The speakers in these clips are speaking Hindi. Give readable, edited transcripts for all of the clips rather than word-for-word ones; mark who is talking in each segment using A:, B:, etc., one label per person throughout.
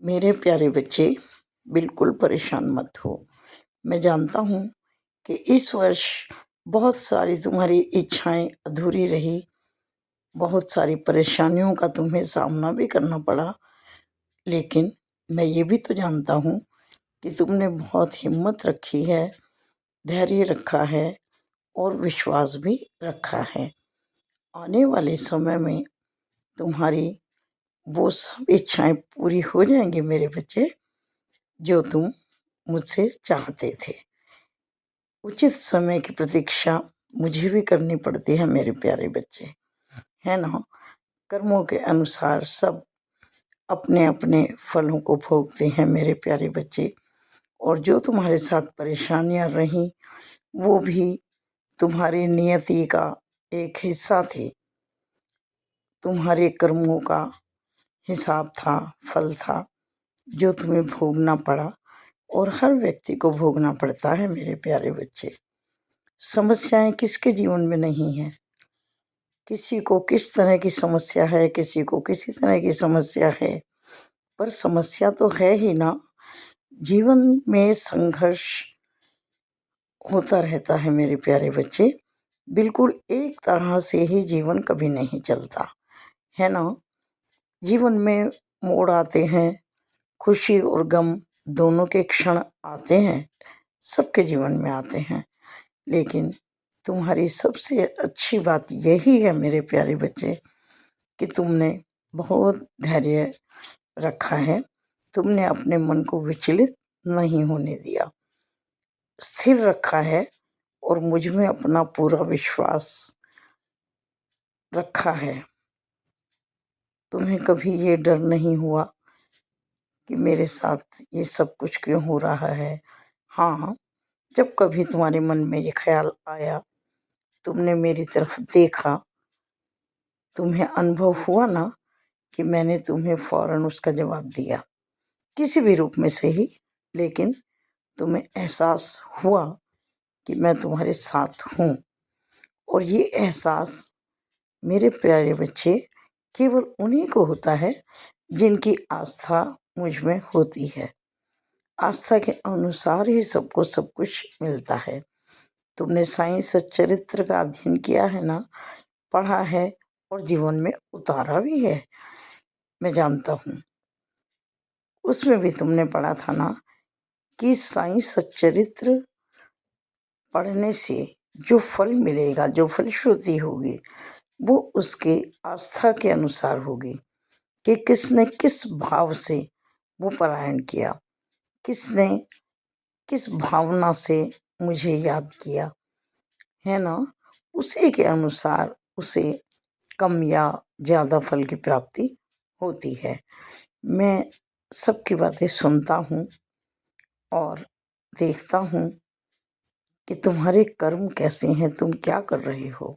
A: मेरे प्यारे बच्चे, बिल्कुल परेशान मत हो। मैं जानता हूँ कि इस वर्ष बहुत सारी तुम्हारी इच्छाएं अधूरी रही, बहुत सारी परेशानियों का तुम्हें सामना भी करना पड़ा। लेकिन मैं ये भी तो जानता हूँ कि तुमने बहुत हिम्मत रखी है, धैर्य रखा है और विश्वास भी रखा है। आने वाले समय में तुम्हारी वो सब इच्छाएं पूरी हो जाएंगी मेरे बच्चे, जो तुम मुझसे चाहते थे। उचित समय की प्रतीक्षा मुझे भी करनी पड़ती है मेरे प्यारे बच्चे, है ना। कर्मों के अनुसार सब अपने अपने फलों को भोगते हैं मेरे प्यारे बच्चे। और जो तुम्हारे साथ परेशानियां रहीं वो भी तुम्हारी नियति का एक हिस्सा थी, तुम्हारे कर्मों का हिसाब था, फल था, जो तुम्हें भोगना पड़ा। और हर व्यक्ति को भोगना पड़ता है मेरे प्यारे बच्चे। समस्याएं किसके जीवन में नहीं है? किसी को किस तरह की समस्या है, किसी को किसी तरह की समस्या है, पर समस्या तो है ही ना। जीवन में संघर्ष होता रहता है मेरे प्यारे बच्चे। बिल्कुल एक तरह से ही जीवन कभी नहीं चलता, है ना। जीवन में मोड़ आते हैं, खुशी और गम दोनों के क्षण आते हैं, सबके जीवन में आते हैं। लेकिन तुम्हारी सबसे अच्छी बात यही है मेरे प्यारे बच्चे कि तुमने बहुत धैर्य रखा है। तुमने अपने मन को विचलित नहीं होने दिया, स्थिर रखा है और मुझ में अपना पूरा विश्वास रखा है। तुम्हें कभी ये डर नहीं हुआ कि मेरे साथ ये सब कुछ क्यों हो रहा है। हाँ, जब कभी तुम्हारे मन में ये ख्याल आया, तुमने मेरी तरफ देखा, तुम्हें अनुभव हुआ ना कि मैंने तुम्हें फौरन उसका जवाब दिया, किसी भी रूप में से ही। लेकिन तुम्हें एहसास हुआ कि मैं तुम्हारे साथ हूँ। और ये एहसास मेरे प्यारे बच्चे केवल उन्हीं को होता है जिनकी आस्था मुझ में होती है। आस्था के अनुसार ही सबको सब कुछ मिलता है। तुमने साइंस चरित्र का अध्ययन किया है ना, पढ़ा है और जीवन में उतारा भी है, मैं जानता हूँ। उसमें भी तुमने पढ़ा था ना कि साइंस चरित्र पढ़ने से जो फल मिलेगा, जो फलश्रुति होगी, वो उसके आस्था के अनुसार होगी कि किसने किस भाव से वो पारायण किया, किसने किस भावना से मुझे याद किया, है ना। उसी के अनुसार उसे कम या ज़्यादा फल की प्राप्ति होती है। मैं सबकी बातें सुनता हूँ और देखता हूँ कि तुम्हारे कर्म कैसे हैं, तुम क्या कर रहे हो।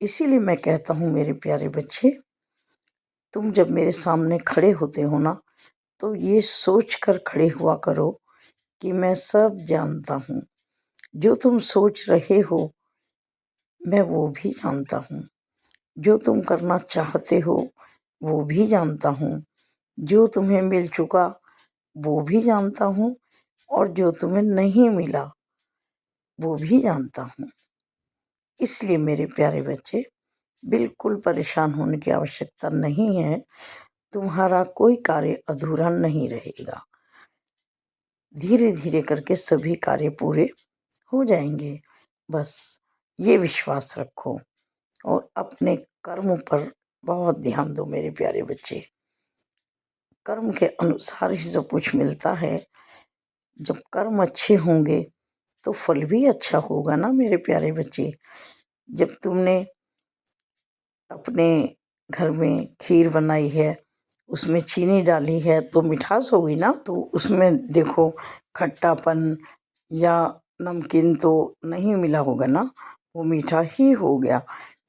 A: इसीलिए मैं कहता हूँ मेरे प्यारे बच्चे, तुम जब मेरे सामने खड़े होते हो ना, तो ये सोच कर खड़े हुआ करो कि मैं सब जानता हूँ। जो तुम सोच रहे हो मैं वो भी जानता हूँ, जो तुम करना चाहते हो वो भी जानता हूँ, जो तुम्हें मिल चुका वो भी जानता हूँ, और जो तुम्हें नहीं मिला वो भी जानता हूँ। इसलिए मेरे प्यारे बच्चे, बिल्कुल परेशान होने की आवश्यकता नहीं है। तुम्हारा कोई कार्य अधूरा नहीं रहेगा। धीरे धीरे करके सभी कार्य पूरे हो जाएंगे। बस ये विश्वास रखो और अपने कर्म पर बहुत ध्यान दो मेरे प्यारे बच्चे। कर्म के अनुसार ही सब कुछ मिलता है। जब कर्म अच्छे होंगे तो फल भी अच्छा होगा ना मेरे प्यारे बच्चे। जब तुमने अपने घर में खीर बनाई है, उसमें चीनी डाली है तो मिठास होगी ना। तो उसमें देखो खट्टापन या नमकीन तो नहीं मिला होगा ना, वो मीठा ही हो गया,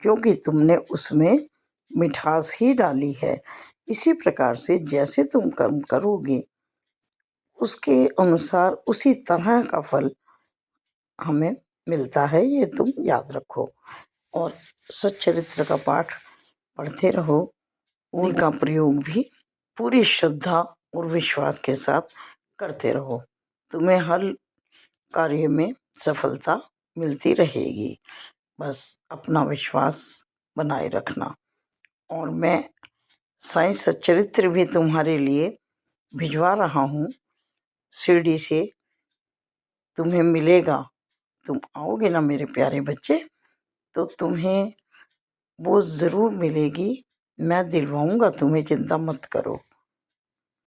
A: क्योंकि तुमने उसमें मिठास ही डाली है। इसी प्रकार से जैसे तुम कर्म करोगे उसके अनुसार उसी तरह का फल हमें मिलता है, ये तुम याद रखो। और सच्चरित्र का पाठ पढ़ते रहो, उनका प्रयोग भी पूरी श्रद्धा और विश्वास के साथ करते रहो। तुम्हें हर कार्य में सफलता मिलती रहेगी। बस अपना विश्वास बनाए रखना। और मैं साईं सच्चरित्र भी तुम्हारे लिए भिजवा रहा हूँ शिरडी से। तुम्हें मिलेगा, तुम आओगे ना मेरे प्यारे बच्चे, तो तुम्हें वो ज़रूर मिलेगी। मैं दिलवाऊंगा तुम्हें, चिंता मत करो।